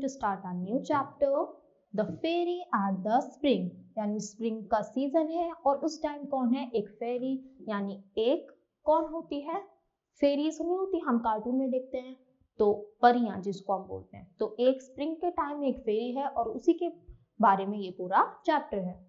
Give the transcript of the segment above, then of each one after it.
to start a new chapter. The fairy at the spring, यानी spring का season है और उस टाइम कौन है, एक फेरी, यानी एक कौन होती है, फेरी सुनी होती, हम कार्टून में देखते हैं, तो परियां जिसको हम बोलते हैं। तो एक स्प्रिंग के टाइम एक फेरी है और उसी के बारे में ये पूरा चैप्टर है।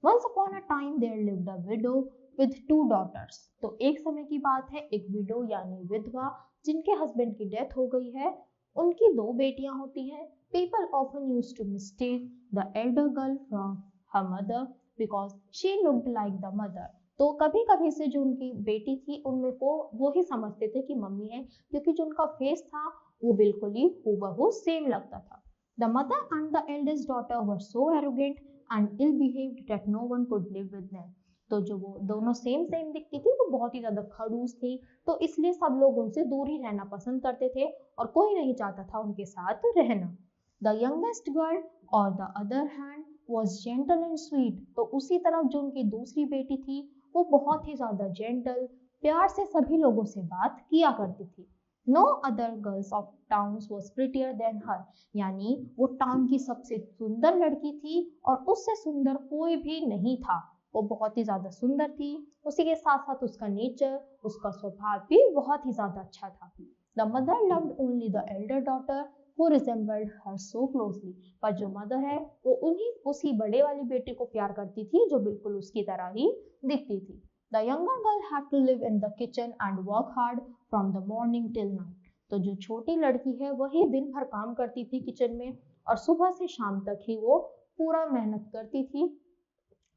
Once upon a time there lived a widow with two daughters. तो एक समय की बात है, एक विडो यानी विधवा जिनके हस्बैंड की डेथ हो गई है, उनकी दो बेटियां होती हैं। People often used to mistake the elder girl from her mother because she looked like the mother. तो कभी कभी से जो उनकी बेटी थी उनमें वो ही समझते थे कि मम्मी है, क्योंकि जो उनका फेस था वो बिल्कुल ही हूबहू सेम लगता था। The mother and the eldest daughter were so arrogant and ill-behaved that no one could live with them. तो जो वो दोनों सेम दिखती थी वो बहुत ही ज्यादा खड़ूस थी, तो इसलिए सब लोग उनसे दूर ही रहना पसंद करते थे और कोई नहीं चाहता था उनके साथ रहना। The youngest girl on the other hand was gentle and sweet. तो उसी तरफ जो उनकी दूसरी बेटी थी वो बहुत ही ज्यादा जेंटल, प्यार से सभी लोगों से बात किया करती थी। No other girls of towns was prettier than her. यानी वो टाउन की सबसे सुंदर लड़की थी और उससे सुंदर कोई भी नहीं था। वो बहुत ही ज्यादा सुंदर थी, उसी के साथ साथ उसका नेचर, उसका स्वभाव भी बहुत ही ज्यादा अच्छा था। The mother loved only the elder daughter who resembled her so closely. पर जो मदर है वो उसी बड़े वाली बेटी को प्यार करती थी जो बिल्कुल उसकी तरह ही दिखती थी। The younger girl had to live in the kitchen and work hard from the morning till night. तो जो छोटी लड़की है वही दिन भर काम करती थी किचन में और सुबह से शाम तक ही वो पूरा मेहनत करती थी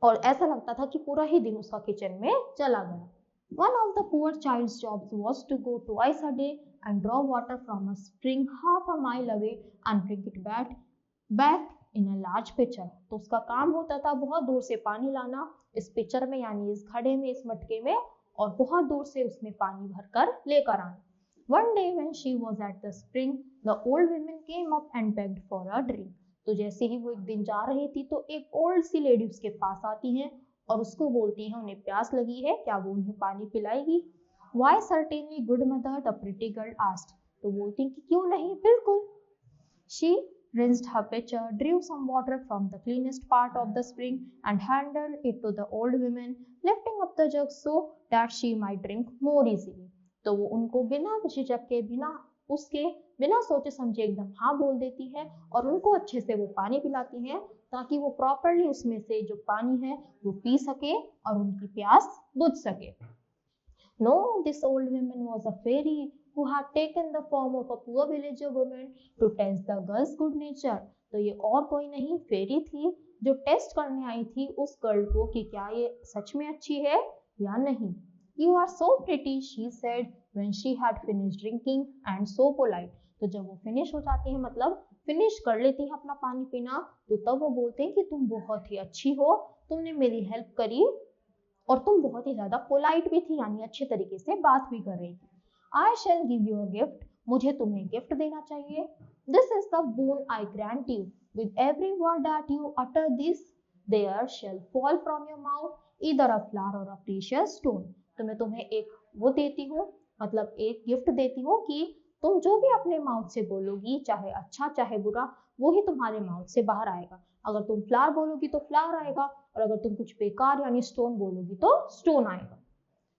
और ऐसा लगता था कि पूरा ही दिन उसका किचन में चला गया। One of the poor child's jobs was to go twice a day and draw water from a spring half a mile away and bring it back in a large pitcher. तो उसका काम होता था बहुत दूर से पानी लाना इस पिक्चर में, यानी इस घड़े में, इस मटके में, और बहुत दूर से उसमें पानी भरकर लेकर आना। One day when she was at the spring, the old women came up and begged for a drink. तो जैसे ही वो एक दिन जा रही थी तो एक ओल्ड सी लेडी उसके पास आती हैं और उसको बोलती हैं उन्हें प्यास लगी है, क्या वो उन्हें पानी पिलाएगी। Why certainly good mother, the pretty girl asked. तो बोलती हैं कि क्यों नहीं, बिल्कुल। She rinsed her pitcher, drew some water from the cleanest part of the spring and handed it to the old woman, lifting up the jug so that she might drink more easily. तो वो उनको बिना झिझक के, बिना सोचे समझे एकदम हाँ बोल देती है और उनको अच्छे से वो पानी पिलाती है ताकि वो प्रॉपरली उसमें से जो पानी है वो पी सके और उनकी प्यास बुझ सके। No, this old woman was a fairy who had taken the form of a poor villager woman to test the girl's good nature. तो ये और कोई नहीं, फेरी थी जो टेस्ट करने आई थी उस गर्ल को कि क्या ये सच में अच्छी है या नहीं। You are so pretty, she said when she had finished drinking, and so polite. तो जब वो फिनिश हो जाती है, मतलब फिनिश कर लेती है अपना पानी पीना, तो तब वो बोलते हैं कि तुम बहुत ही अच्छी हो, तुमने मेरी हेल्प करी और तुम बहुत ही ज्यादा पोलाइट भी थी, यानी अच्छे तरीके से बात भी कर रही थी। I shall give you a gift. मुझे तुम्हें गिफ्ट देना चाहिए। This is the boon I grant you. With every word that you utter this, there shall fall from your mouth either a flower or a precious stone. तो मैं तुम्हें एक वो देती हूँ, मतलब एक गिफ्ट देती हूँ कि तुम जो भी अपने माउथ से बोलोगी, चाहे अच्छा चाहे बुरा, वो ही तुम्हारे माउथ से बाहर आएगा। अगर तुम फ्लावर बोलोगी तो फ्लावर आएगा और अगर तुम कुछ बेकार यानी स्टोन बोलोगी तो स्टोन आएगा।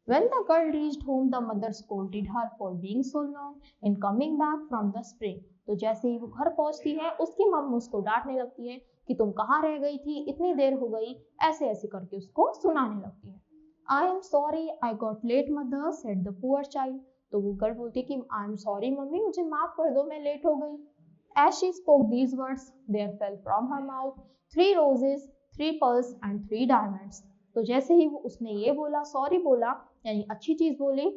When the girl reached home, the mother scolded her for being so long in coming back from the spring. तो जैसे ही वो घर पहुंचती है उसकी मम्मी उसको डांटने लगती है कि तुम कहाँ रह गई थी, इतनी देर हो गई, ऐसे ऐसे करके उसको सुनाने लगती है। I am sorry I got late mother, said the poor child. तो वो गर्ल बोलती है कि I am sorry मम्मी, मुझे माफ कर दो, मैं लेट हो गई। As she spoke these words, there fell from her mouth 3 roses, 3 pearls and 3 diamonds. तो जैसे ही उसने ये बोला, सॉरी बोला, यानी अच्छी चीज बोली,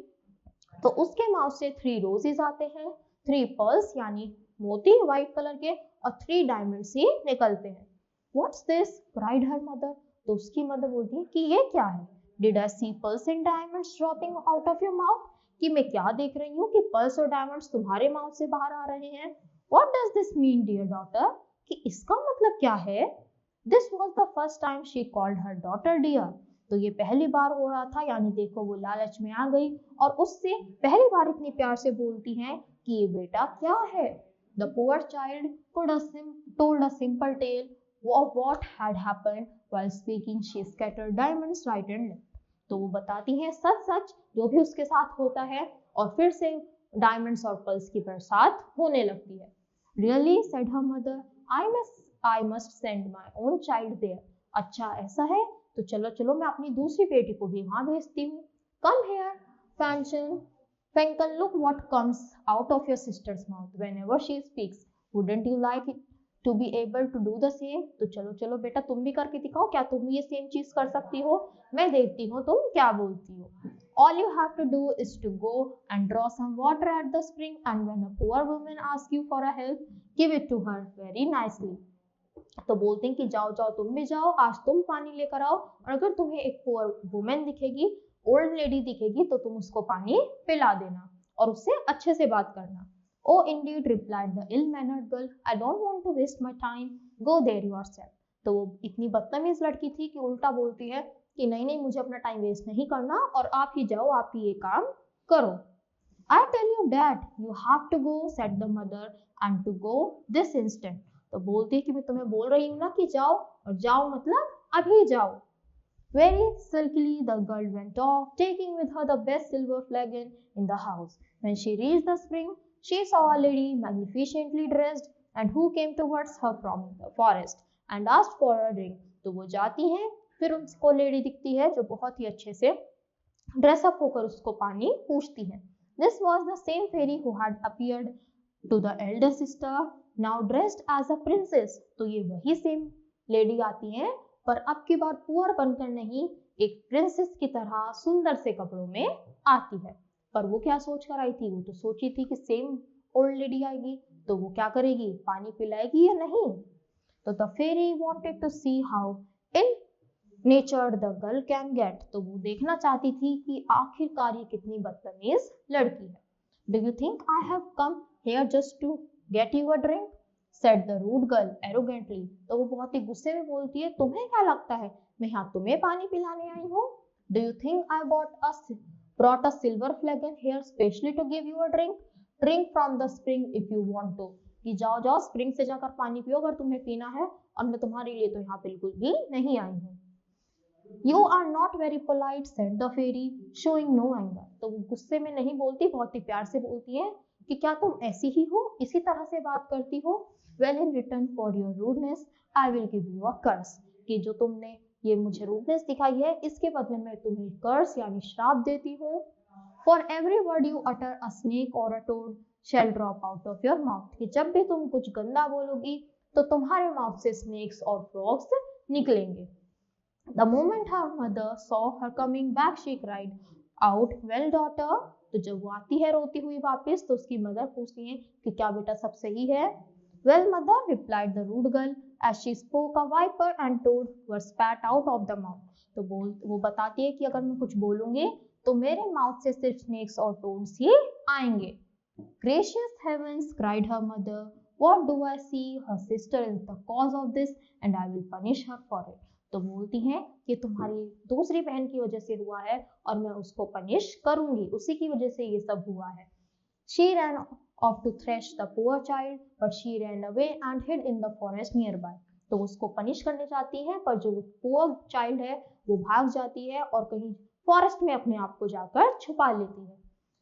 तो उसके माउथ से 3 रोजेस आते हैं, 3 पर्ल्स यानी मोती व्हाइट कलर के और 3 डायमंड्स ही निकलते हैं। What's this? cried her mother. तो उसकी मदर बोलती है कि ये क्या है? Did I see pearls and diamonds dropping out of your mouth? कि मैं क्या देख रही हूँ कि पर्ल्स और डायमंड्स तुम्हारे माउथ से बाहर आ रहे हैं। What does this mean, dear daughter? कि इसका मतलब क्या है? This was the first time she called her daughter dear. तो ये पहली बार हो रहा था, यानी देखो वो लालच में आ गई और उससे पहली बार इतनी प्यार से बोलती हैं कि ये बेटा क्या है। The poor child told a simple tale of what had happened. While speaking, she scattered diamonds right and left. तो वो बताती है सच सच जो भी उसके साथ होता है और फिर से डायमंड्स और पर्ल्स की बरसात होने लगती है. Really, said her mother, I must send my own child there. अच्छा ऐसा है तो चलो चलो मैं अपनी दूसरी बेटी को भी वहां भेजती हूँ. Come here, Fankan, look what comes out of your sister's mouth whenever she speaks. Wouldn't you like it to be able to do the same? तो चलो चलो बेटा तुम भी करके दिखाओ, क्या तुम ये सेम चीज कर सकती हो? मैं देखती हूँ तुम क्या बोलती हो. All you have to do is to go and draw some water at the spring, and when a poor woman asks you for a help, give it to her very nicely. तो बोलते हैं कि जाओ जाओ तुम भी जाओ, आज तुम पानी लेकर आओ, और अगर तुम्हें एक पुअर वुमेन दिखेगी, ओल्ड लेडी दिखेगी, तो तुम उसको पानी पिला देना और उससे अच्छे से बात करना. Oh indeed, replied the ill-mannered girl. I don't want to waste my time. Go there yourself. तो वो इतनी बदतमीज लड़की थी कि उल्टा बोलती है कि नहीं नहीं मुझे अपना टाइम वेस्ट नहीं करना और आप ही जाओ, आप ही ये काम करो. I tell you that you have to go, said the mother, and to go this instant. तो बोलती है कि मैं तुम्हें बोल रही हूँ ना कि जाओ, और जाओ मतलब अभी जाओ. Very sulkily the girl went off, taking with her the best silver flagon in the house. When she reached the spring, she saw a lady magnificently dressed and who came towards her from the forest and asked for a drink. तो वो जाती हैं, फिर उसको lady दिखती है जो बहुत ही अच्छे से ड्रेसअप होकर उसको पानी पूछती है. This was the same fairy who had appeared to the elder sister, now dressed as a princess. तो ये वही सेम लेडी आती हैं, पर अब की बार पुअर बनकर नहीं, एक प्रिंसेस की तरह सुंदर से कपड़ों में आती है. पर वो क्या सोच कर आई थी? वो तो सोची थी कि सेम ओल्ड लेडी आएगी तो वो क्या करेगी, पानी पिलाएगी या नहीं. तो the fairy wanted to see how in nature the girl can get. तो वो देखना चाहती थी कि आखिरकार ये कितनी बदतमीज लड़की है. Do you think I have come here just to get you a drink, said the rude girl arrogantly. तो वो बहुत ही गुस्से में बोलती है, तुम्हें क्या लगता है मैं यहाँ तुम्हें पानी पिलाने आई हूँ? Do you think I brought a silver flagon here specially to give you a drink? Drink from the spring if you want to. कि जाओ जाओ स्प्रिंग से जाकर पानी पियो अगर तुम्हें पीना है, और मैं तुम्हारे लिए तो यहाँ बिल्कुल भी नहीं आई हूँ. You are not very polite, said the fairy, showing no anger. तो वो गुस्से में नहीं बोलती, बहुत ही प्यार से बोलती है कि क्या तुम ऐसी ही हो, इसी तरह से बात करती हो? Well, in return for your rudeness, I will give you a curse. कि जो तुमने ये मुझे रूडनेस दिखाई है, इसके बदले में तुम्हें कर्स यानी श्राप देती हूँ. For every word you utter, a snake or a toad shall drop out of your mouth. कि जब भी तुम कुछ गंदा बोलोगी तो तुम्हारे माउथ से स्नेक्स और फ्रॉग्स निकलेंगे. The moment her mother saw her coming back, she cried out, "Well, daughter." तो जब वो आती है रोती हुई वापस, तो उसकी मदर पूछती है कि क्या बेटा सब सही है? Well, mother, replied the rude girl. As she spoke, a viper and toad were spat out of the mouth. तो वो बताती है कि अगर मैं कुछ बोलूंगी तो मेरे माउथ से सिर्फ स्नेक्स और टोड्स ही आएंगे. Gracious heavens, cried her mother. What do I see? Her sister is the cause of this, and I will punish her for it. तो बोलती हैं कि तुम्हारी दूसरी बहन की वजह से हुआ है और मैं उसको पनिश करूंगी, उसी की वजह से ये सब हुआ है. She ran off to thrash the poor child, but she ran away and hid in the forest nearby. तो उसको पनिश करने जाती है, पर जो पुअर चाइल्ड है वो भाग जाती है और कहीं फॉरेस्ट में अपने आप को जाकर छुपा लेती है.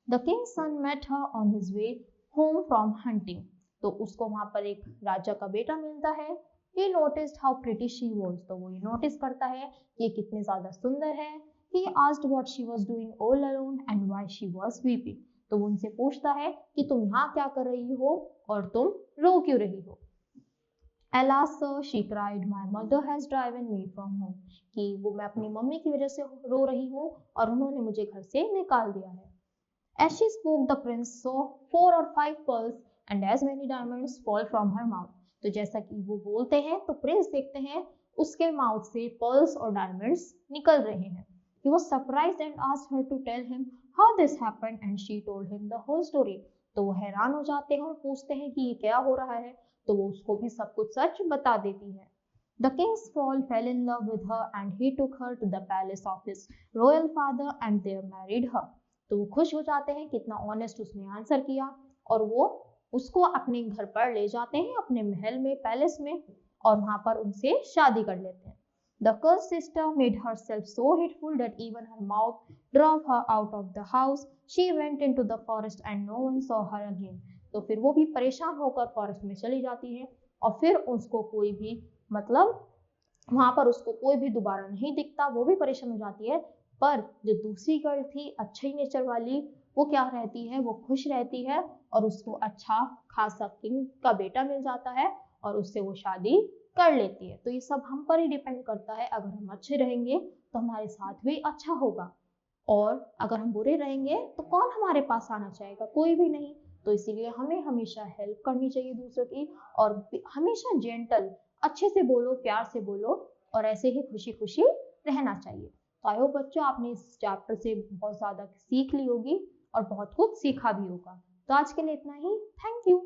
The king's son met her on his way home from hunting. तो उसको वहां पर एक राजा का बेटा मिलता है. He noticed how pretty she was. तो वो ये नोटिस करता है कि ये कितनी ज्यादा सुंदर है. He asked what she was doing all alone and why she was weeping. तो वो उनसे पूछता है कि तुम यहाँ क्या कर रही हो और तुम रो क्यों रही हो. Alas, sir, she cried, my mother has driven me from home. कि वो मैं अपनी मम्मी की वजह से रो रही हूँ और उन्होंने मुझे घर से निकाल दिया है. As she spoke, the prince saw 4 or 5 pearls and as many diamonds fall from her mouth. तो जैसा कि वो बोलते हैं तो प्रिंस देखते हैं उसके माउथ से पर्ल्स और डायमंड्स निकल रहे हैं. He was surprised and asked her to tell him how this happened, and she told him the whole story. तो वो हैरान हो जाते हैं और पूछते हैं कि ये क्या हो रहा है, तो वो उसको भी सब कुछ सच बता देती है. The king's foal fell in love with her and he took her to the palace of his royal father and there married her. तो वो खुश हो जाते हैं, कितना ऑनेस्ट उसने आंसर किया, और वो उसको अपने घर पर ले जाते हैं, अपने महल में, पैलेस में, और वहां पर उनसे शादी कर लेते हैं। The cursed sister made herself so hateful that even her mouth drove her out of the house. She went into the forest and no one saw her again. तो फिर वो भी परेशान होकर फॉरेस्ट में चली जाती है और फिर उसको कोई भी मतलब वहां पर उसको कोई भी दोबारा नहीं दिखता, वो भी परेशान हो जाती है। पर जो दूसरी गर्ल थी अच्छे नेचर वाली, वो क्या रहती है, वो खुश रहती है और उसको अच्छा खासा किंग का बेटा मिल जाता है और उससे वो शादी कर लेती है। तो ये सब हम पर ही डिपेंड करता है, अगर हम अच्छे रहेंगे तो हमारे साथ भी अच्छा होगा, और अगर हम बुरे रहेंगे तो कौन हमारे पास आना चाहेगा, कोई भी नहीं। तो इसीलिए हमें हमेशा हेल्प करनी चाहिए दूसरों की, और हमेशा जेंटल, अच्छे से बोलो, प्यार से बोलो, और ऐसे ही खुशी खुशी रहना चाहिए। तो आई होप बच्चों आपने इस चैप्टर से बहुत ज़्यादा सीख ली होगी और बहुत कुछ सीखा भी होगा। तो आज के लिए इतना ही। Thank you.